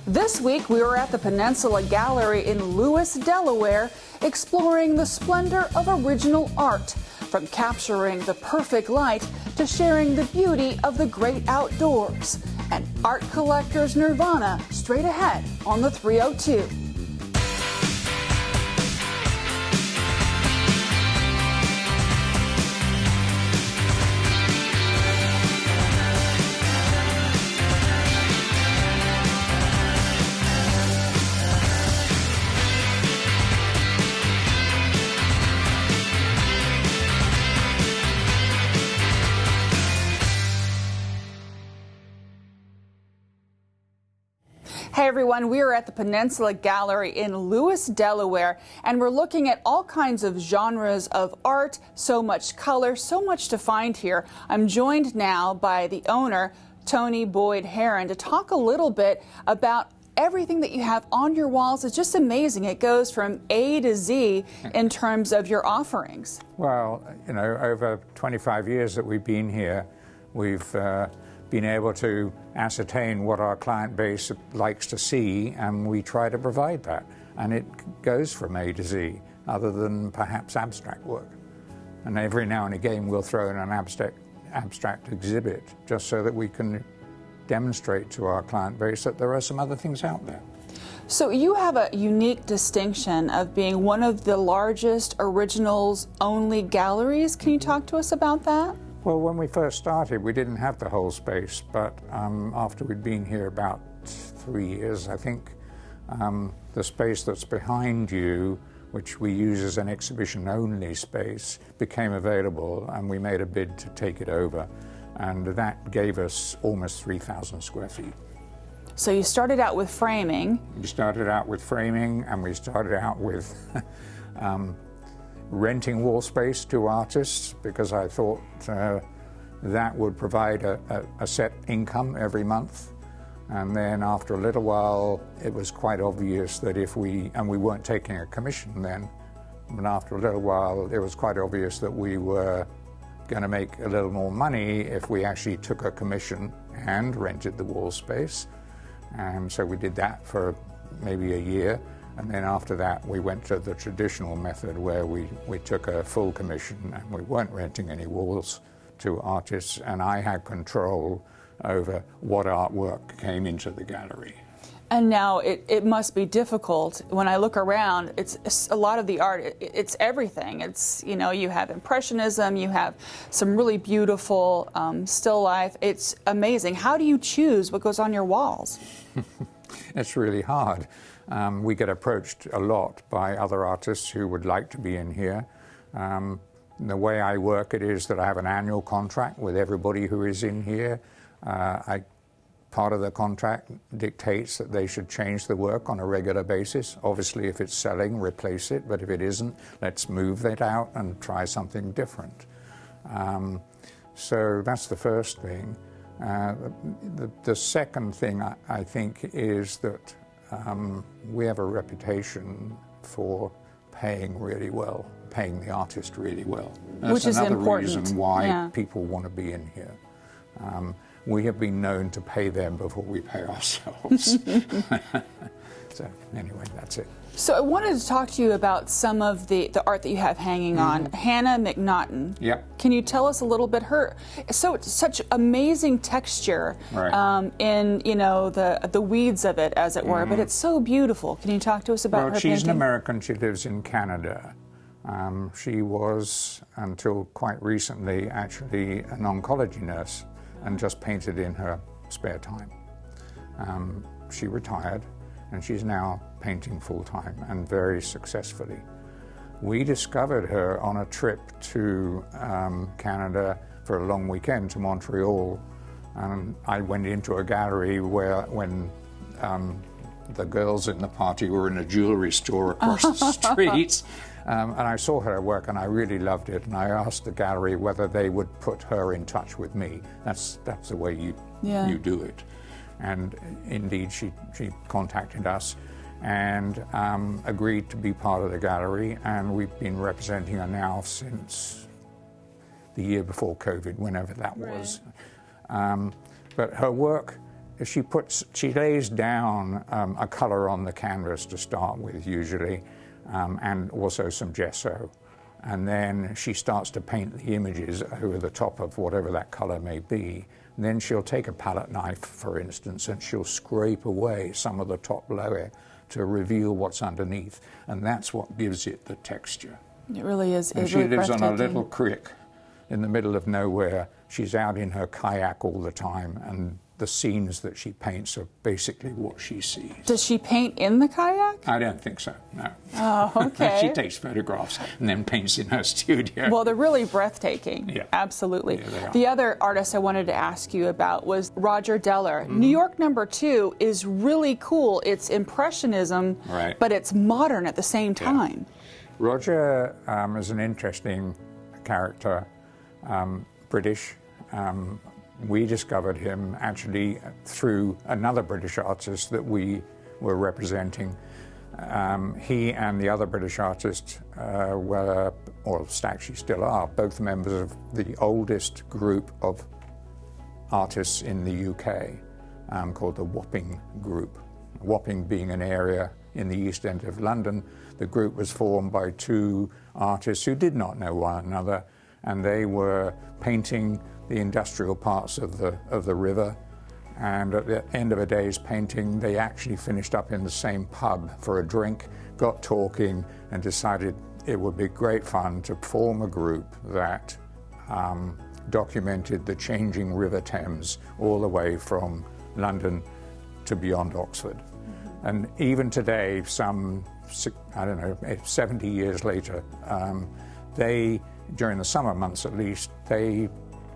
This week, we were at the Peninsula Gallery in Lewis, Delaware, exploring the splendor of original art, from capturing the perfect light to sharing the beauty of the great outdoors. And art collector's nirvana straight ahead on the 302. Hey everyone, we are at the Peninsula Gallery in Lewis, Delaware, and we're looking at all kinds of genres of art, so much color, so much to find here. I'm joined now by the owner, Tony Boyd Heron, to talk a little bit about everything that you have on your walls. It's just amazing. It goes from A to Z in terms of your offerings. Well, you know, over 25 years that we've been here, we've been able to ascertain what our client base likes to see, and we try to provide that. And it goes from A to Z, other than perhaps abstract work. And every now and again we'll throw in an abstract exhibit, just so that we can demonstrate to our client base that there are some other things out there. So you have a unique distinction of being one of the largest originals-only galleries. Can you talk to us about that? Well, when we first started, we didn't have the whole space, but after we'd been here about 3 years, I think, the space that's behind you, which we use as an exhibition-only space, became available, and we made a bid to take it over, and that gave us almost 3,000 square feet. So you started out with framing. We started out with framing, and we started out with renting wall space to artists, because I thought that would provide a set income every month. And then after a little while, it was quite obvious that if we weren't taking a commission then, but after a little while, it was quite obvious that we were going to make a little more money if we actually took a commission and rented the wall space. And so we did that for maybe a year. And then after that, we went to the traditional method where we took a full commission and we weren't renting any walls to artists, and I had control over what artwork came into the gallery. And now it must be difficult. When I look around, it's a lot of the art, it's everything. It's, you know, you have Impressionism, you have some really beautiful still life. It's amazing. How do you choose what goes on your walls? It's really hard. We get approached a lot by other artists who would like to be in here. The way I work it is that I have an annual contract with everybody who is in here. Part of the contract dictates that they should change the work on a regular basis. Obviously, if it's selling, replace it, but if it isn't, let's move it out and try something different. So that's the first thing. The second thing, I think, is that we have a reputation for paying really well, paying the artist really well. Which is important. That's another reason why people want to be in here. We have been known to pay them before we pay ourselves. So anyway, that's it. So I wanted to talk to you about some of the art that you have hanging on. Hannah McNaughton. Yep. Can you tell us a little bit? So it's such amazing texture, right. In, you know, the weeds of it, as it were, but it's so beautiful. Can you talk to us about her painting? Well, she's an American. She lives in Canada. She was, until quite recently, actually an oncology nurse and just painted in her spare time. She retired, and she's now painting full-time and very successfully. We discovered her on a trip to Canada for a long weekend to Montreal, and I went into a gallery when the girls in the party were in a jewelry store across the street, and I saw her work and I really loved it, and I asked the gallery whether they would put her in touch with me. That's the way you do it. And indeed, she contacted us and agreed to be part of the gallery, and we've been representing her now since the year before COVID, whenever that was. But her work she lays down a color on the canvas to start with usually, and also some gesso. And then she starts to paint the images over the top of whatever that color may be. And then she'll take a palette knife, for instance, and she'll scrape away some of the top layer to reveal what's underneath. And that's what gives it the texture. It really is. And she lives on a little creek in the middle of nowhere. She's out in her kayak all the time, and the scenes that she paints are basically what she sees. Does she paint in the kayak? I don't think so, no. Oh, okay. She takes photographs and then paints in her studio. Well, they're really breathtaking. Yeah. Absolutely. Yeah, they are. The other artist I wanted to ask you about was Roger Deller. New York #2 is really cool. It's Impressionism, right, but it's modern at the same time. Yeah. Roger is an interesting character, British. We discovered him actually through another British artist that we were representing. He and the other British artist were, or actually still are, both members of the oldest group of artists in the UK, called the Wapping Group. Wapping being an area in the East End of London. The group was formed by two artists who did not know one another, and they were painting the industrial parts of the river, and at the end of a day's painting they actually finished up in the same pub for a drink, got talking, and decided it would be great fun to form a group that documented the changing River Thames all the way from London to beyond Oxford. And even today, some, I don't know, 70 years later, they, during the summer months at least,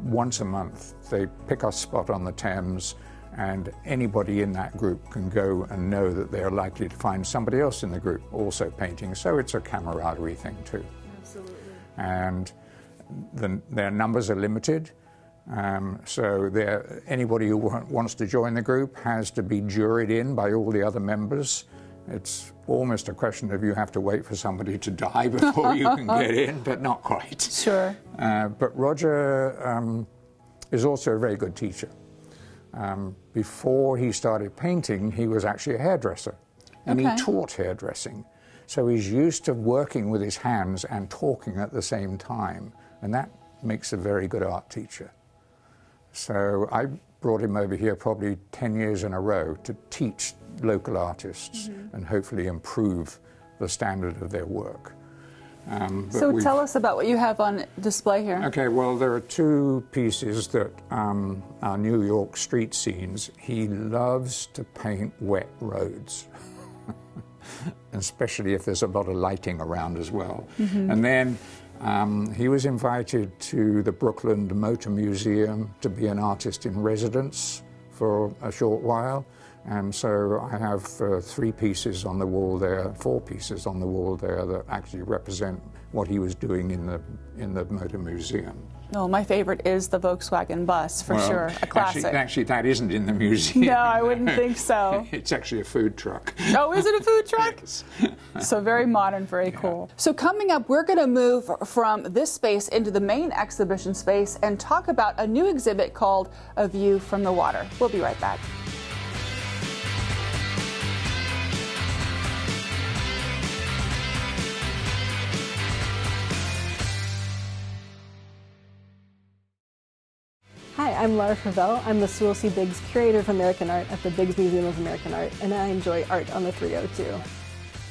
once a month, they pick a spot on the Thames, and anybody in that group can go and know that they're likely to find somebody else in the group also painting. So it's a camaraderie thing too. Absolutely. And their numbers are limited. So anybody who wants to join the group has to be juried in by all the other members. It's almost a question of you have to wait for somebody to die before you can get in, but not quite. Sure. But Roger is also a very good teacher. Before he started painting, he was actually a hairdresser, and he taught hairdressing. So he's used to working with his hands and talking at the same time, and that makes a very good art teacher. So I brought him over here probably 10 years in a row to teach local artists and hopefully improve the standard of their work. So tell us about what you have on display here. Okay, well, there are two pieces that are New York street scenes. He loves to paint wet roads, especially if there's a lot of lighting around as well. And then he was invited to the Brooklyn Motor Museum to be an artist in residence for a short while. And so I have 3 pieces on the wall there, 4 pieces on the wall there that actually represent what he was doing in the Motor Museum. Oh, my favorite is the Volkswagen bus, for sure, a classic. Actually, that isn't in the museum. No, I wouldn't think so. It's actually a food truck. Oh, is it a food truck? Yes. So very modern, very cool. So coming up, we're going to move from this space into the main exhibition space and talk about a new exhibit called A View from the Water. We'll be right back. Hi, I'm Laura Fravel. I'm the Sewell C. Biggs Curator of American Art at the Biggs Museum of American Art, and I enjoy art on the 302.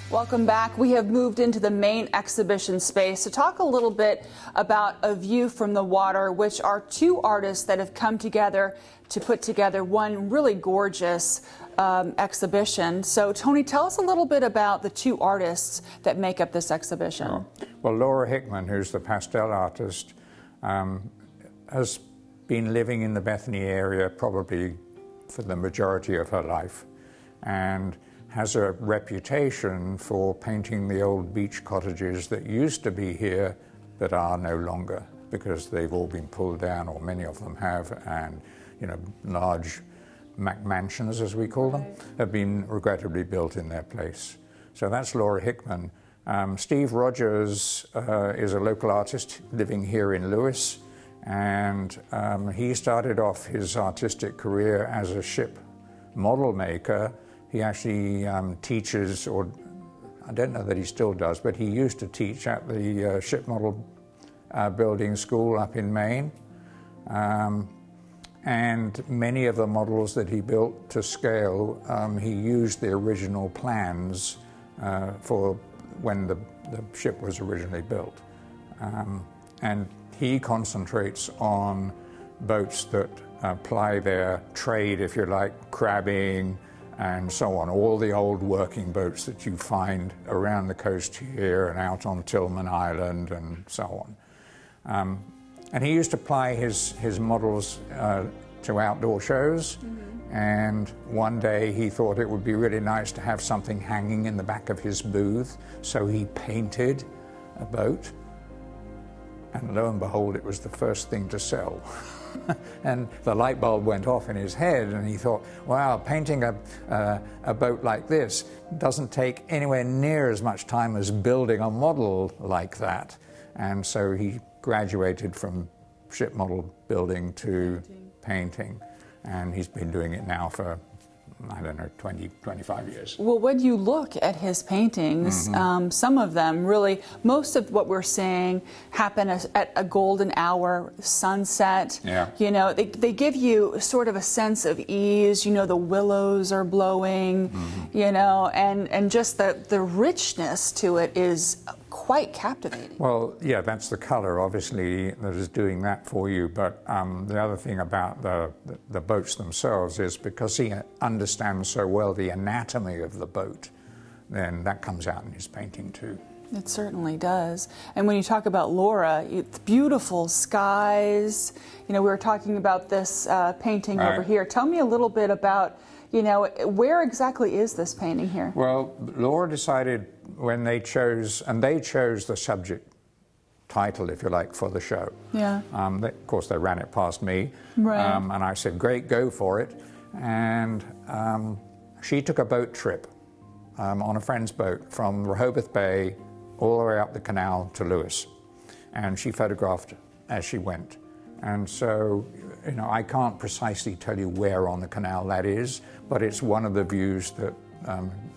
Welcome back. We have moved into the main exhibition space to talk a little bit about A View from the Water, which are 2 artists that have come together to put together one really gorgeous exhibition. So, Tony, tell us a little bit about the 2 artists that make up this exhibition. Sure. Well, Laura Hickman, who's the pastel artist, has been living in the Bethany area probably for the majority of her life, and has a reputation for painting the old beach cottages that used to be here that are no longer, because they've all been pulled down, or many of them have, and large mansions, as we call them, have been regrettably built in their place. So that's Laura Hickman. Steve Rogers is a local artist living here in Lewis, and he started off his artistic career as a ship model maker. He actually teaches, or I don't know that he still does, but he used to teach at the ship model building school up in Maine. And many of the models that he built to scale, he used the original plans for when the ship was originally built. And he concentrates on boats that ply their trade, if you like, crabbing and so on, all the old working boats that you find around the coast here and out on Tillman Island and so on. And he used to ply his models to outdoor shows, and one day he thought it would be really nice to have something hanging in the back of his booth, so he painted a boat, and lo and behold, it was the first thing to sell. And the light bulb went off in his head, and he thought, wow, painting a boat like this doesn't take anywhere near as much time as building a model like that. And so he graduated from ship model building to painting, and he's been doing it now for, I don't know, 20, 25 years. Well, when you look at his paintings, some of them really, most of what we're seeing happen at a golden hour, sunset. Yeah. You know, they give you sort of a sense of ease. You know, the willows are blowing, you know, and just the richness to it is quite captivating. Well, yeah, that's the color, obviously, that is doing that for you. But the other thing about the boats themselves is because he understands so well the anatomy of the boat, then that comes out in his painting too. It certainly does. And when you talk about Laura, it's beautiful skies. You know, we were talking about this painting over here. Tell me a little bit about, you know, where exactly is this painting here? Well, Laura decided when they chose the subject title, if you like, for the show. Yeah. Of course, they ran it past me. Right. And I said, great, go for it. And she took a boat trip on a friend's boat from Rehoboth Bay all the way up the canal to Lewis. And she photographed as she went. And so, you know, I can't precisely tell you where on the canal that is, but it's one of the views that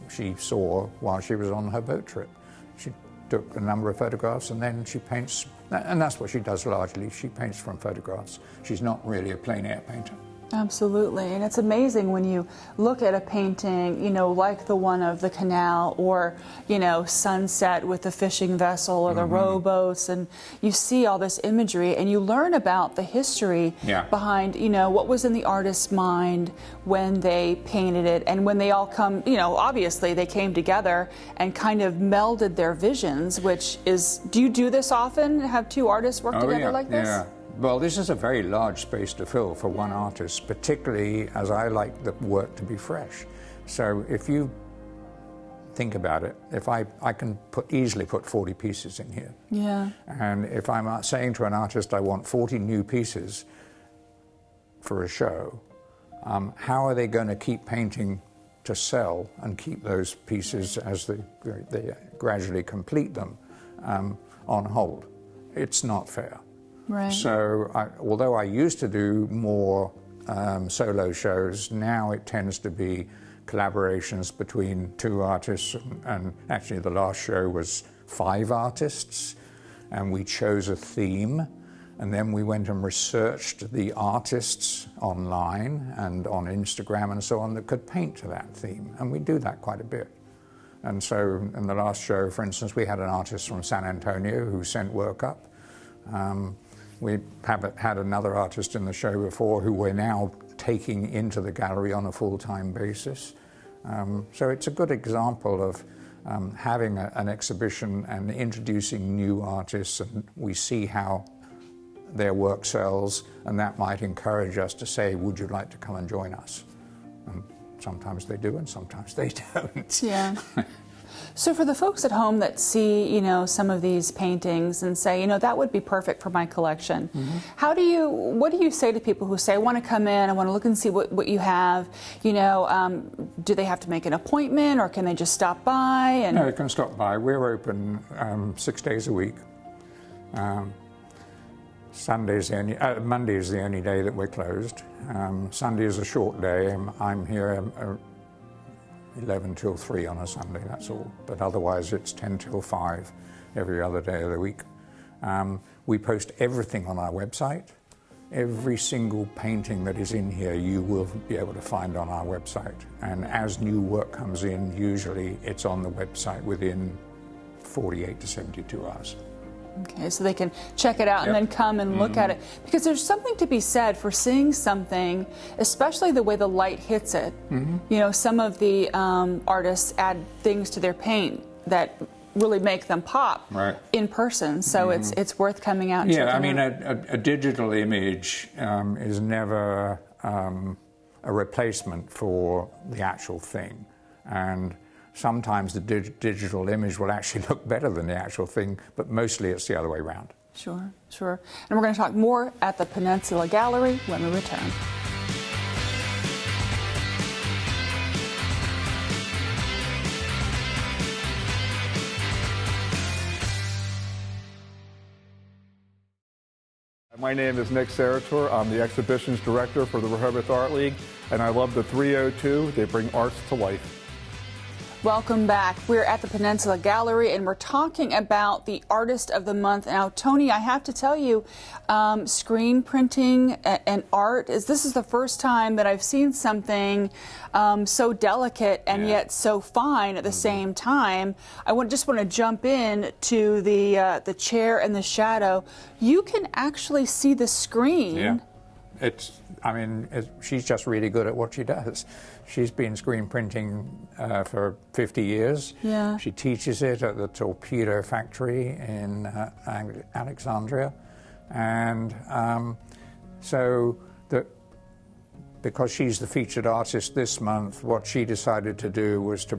she saw while she was on her boat trip. She took a number of photographs, and then she paints, and that's what she does largely. She paints from photographs. She's not really a plein air painter. Absolutely, and it's amazing when you look at a painting, you know, like the one of the canal, or, you know, sunset with the fishing vessel or the rowboats, and you see all this imagery and you learn about the history behind, you know, what was in the artist's mind when they painted it, and when they all come, you know, obviously they came together and kind of melded their visions, which is, do you do this often, have two artists work together like this? Yeah. Well, this is a very large space to fill for one artist, particularly as I like the work to be fresh. So if you think about it, if I can easily put 40 pieces in here. Yeah. And if I'm saying to an artist I want 40 new pieces for a show, how are they going to keep painting to sell and keep those pieces as they gradually complete them on hold? It's not fair. Right. So although I used to do more solo shows, now it tends to be collaborations between two artists, and actually the last show was 5 artists, and we chose a theme, and then we went and researched the artists online and on Instagram and so on that could paint to that theme, and we do that quite a bit. And so in the last show, for instance, we had an artist from San Antonio who sent work up. We have had another artist in the show before who we're now taking into the gallery on a full-time basis. So it's a good example of having an exhibition and introducing new artists, and we see how their work sells, and that might encourage us to say, would you like to come and join us? And sometimes they do, and sometimes they don't. Yeah. So for the folks at home that see, you know, some of these paintings and say, you know, that would be perfect for my collection, what do you say to people who say, I want to come in, I want to look and see what you have, you know, do they have to make an appointment, or can they just stop by? And No, you can stop by. We're open 6 days a week. Monday is the only day that we're closed. Sunday is a short day. I'm here 11 till 3 on a Sunday, that's all. But otherwise it's 10 till 5 every other day of the week. We post everything on our website. Every single painting that is in here you will be able to find on our website. And as new work comes in, usually it's on the website within 48 to 72 hours. Okay, so they can check it out and then come and look at it. Because there's something to be said for seeing something, especially the way the light hits it. You know, some of the artists add things to their paint that really make them pop in person. So it's worth coming out and checking out. Yeah, I mean, a digital image is never a replacement for the actual thing. And sometimes the digital image will actually look better than the actual thing, but mostly it's the other way around. Sure, sure. And we're going to talk more at the Peninsula Gallery when we return. My name is Nick Sarator. I'm the exhibitions director for the Rehoboth Art League, and I love the 302. They bring arts to life. Welcome back. We're at the Peninsula Gallery and we're talking about the Artist of the Month. Now, Tony, I have to tell you, screen printing and art, this is the first time that I've seen something so delicate and yet so fine at the same time. I just want to jump in to the chair and the shadow. You can actually see the screen. Yeah. She's just really good at what she does. She's been screen printing for 50 years. Yeah. She teaches it at the Torpedo Factory in Alexandria. And because she's the featured artist this month, what she decided to do was to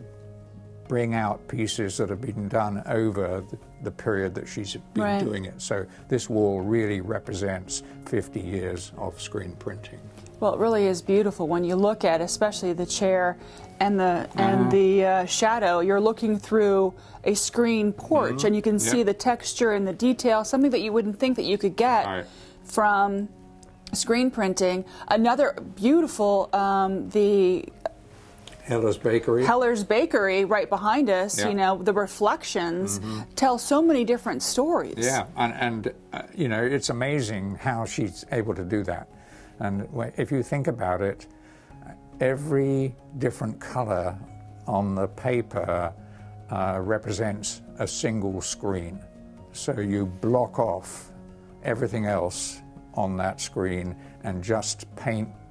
bring out pieces that have been done over the period that she's been doing it. So this wall really represents 50 years of screen printing. Well, it really is beautiful when you look at, especially the chair and the shadow. You're looking through a screen porch, and you can see the texture and the detail, something that you wouldn't think that you could get from screen printing. Another beautiful, the Heller's Bakery. Heller's Bakery right behind us, you know, the reflections tell so many different stories. Yeah, and you know, it's amazing how she's able to do that. And if you think about it, every different color on the paper represents a single screen. So you block off everything else on that screen and just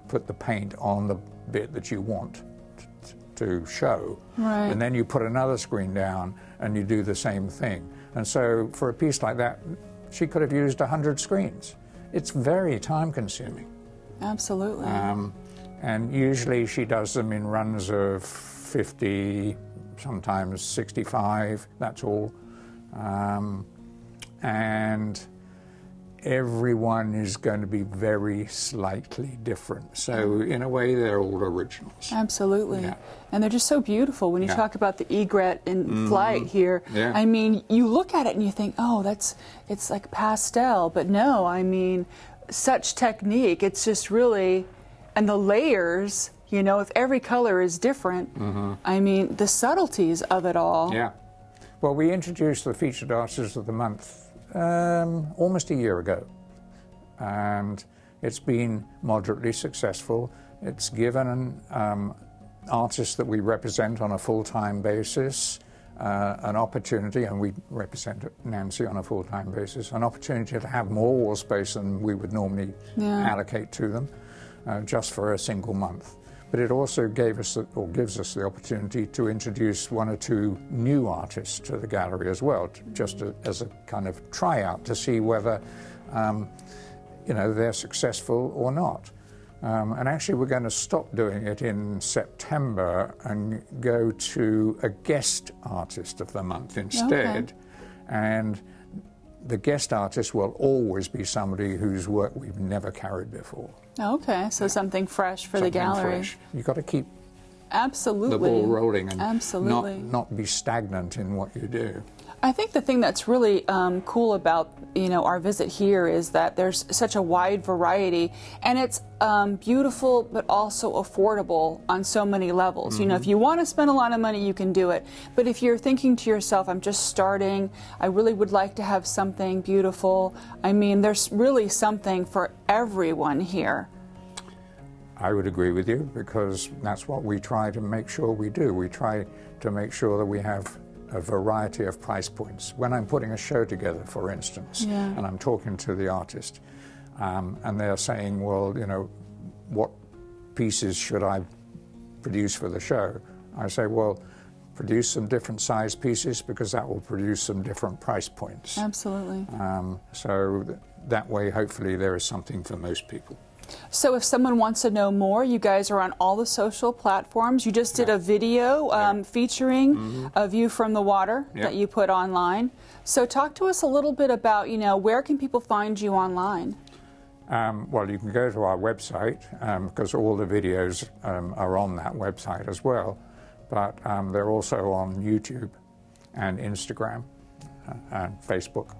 put the paint on the bit that you want to show. And then you put another screen down and you do the same thing. And so for a piece like that, she could have used 100 screens. It's very time consuming. Absolutely. And usually she does them in runs of 50, sometimes 65, that's all. And everyone is going to be very slightly different. So in a way, they're all originals. Absolutely. Yeah. And they're just so beautiful. When you talk about the egret in flight here, I mean, you look at it and you think, oh, it's like pastel. But no, I mean, such technique. It's just really, and the layers, you know, if every color is different, I mean, the subtleties of it all. Yeah. Well, we introduced the Featured Artist of the Month almost a year ago, and it's been moderately successful. It's given artists that we represent on a full-time basis an opportunity, and we represent Nancy on a full-time basis, an opportunity to have more wall space than we would normally allocate to them just for a single month. But it also gave us, or gives us, the opportunity to introduce one or two new artists to the gallery as well, as a kind of tryout to see whether, you know, they're successful or not. And actually, we're going to stop doing it in September and go to a guest artist of the month instead. And the guest artist will always be somebody whose work we've never carried before. Okay, so something fresh for the gallery. Fresh. You've got to keep the ball rolling and Absolutely. not be stagnant in what you do. I think the thing that's really cool about our visit here is that there's such a wide variety, and it's beautiful but also affordable on so many levels. If you want to spend a lot of money, you can do it. But if you're thinking to yourself, I'm just starting, I really would like to have something beautiful, I mean, there's really something for everyone here. I would agree with you, because that's what we try to make sure we do. We try to make sure that we have a variety of price points. When I'm putting a show together, for instance, and I'm talking to the artist, and they're saying, well, what pieces should I produce for the show? I say, well, produce some different size pieces, because that will produce some different price points. Absolutely. So that way, hopefully, there is something for most people. So if someone wants to know more, you guys are on all the social platforms. You just did a video featuring a view from the water that you put online. So talk to us a little bit about, where can people find you online? Well, you can go to our website, because all the videos are on that website as well. But they're also on YouTube and Instagram and Facebook.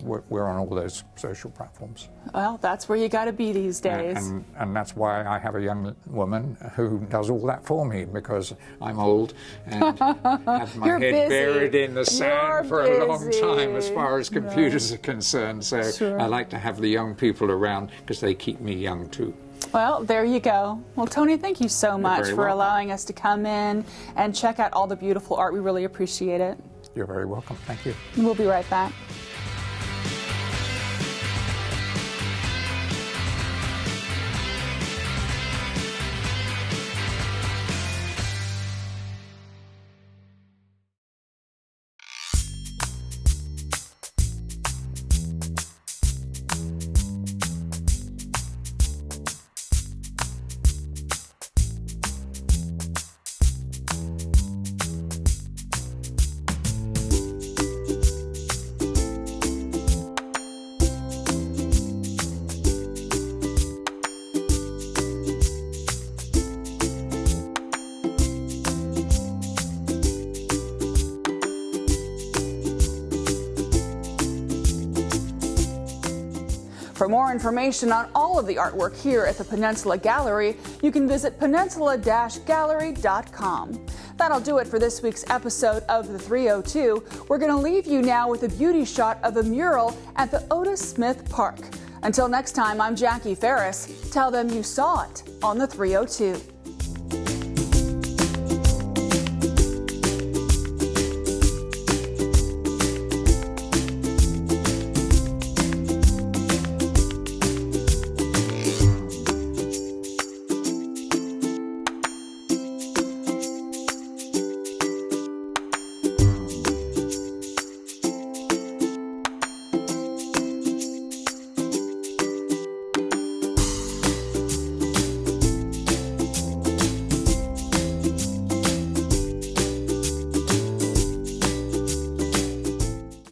We're on all those social platforms. Well, that's where you got to be these days. And that's why I have a young woman who does all that for me, because I'm old and have my head buried in the sand for a long time as far as computers are concerned. So I like to have the young people around, because they keep me young too. Well, there you go. Well, Tony, thank you so much for allowing us to come in and check out all the beautiful art. We really appreciate it. You're very welcome. Thank you. We'll be right back. For more information on all of the artwork here at the Peninsula Gallery, you can visit peninsula-gallery.com. That'll do it for this week's episode of The 302. We're going to leave you now with a beauty shot of a mural at the Otis Smith Park. Until next time, I'm Jackie Ferris. Tell them you saw it on The 302.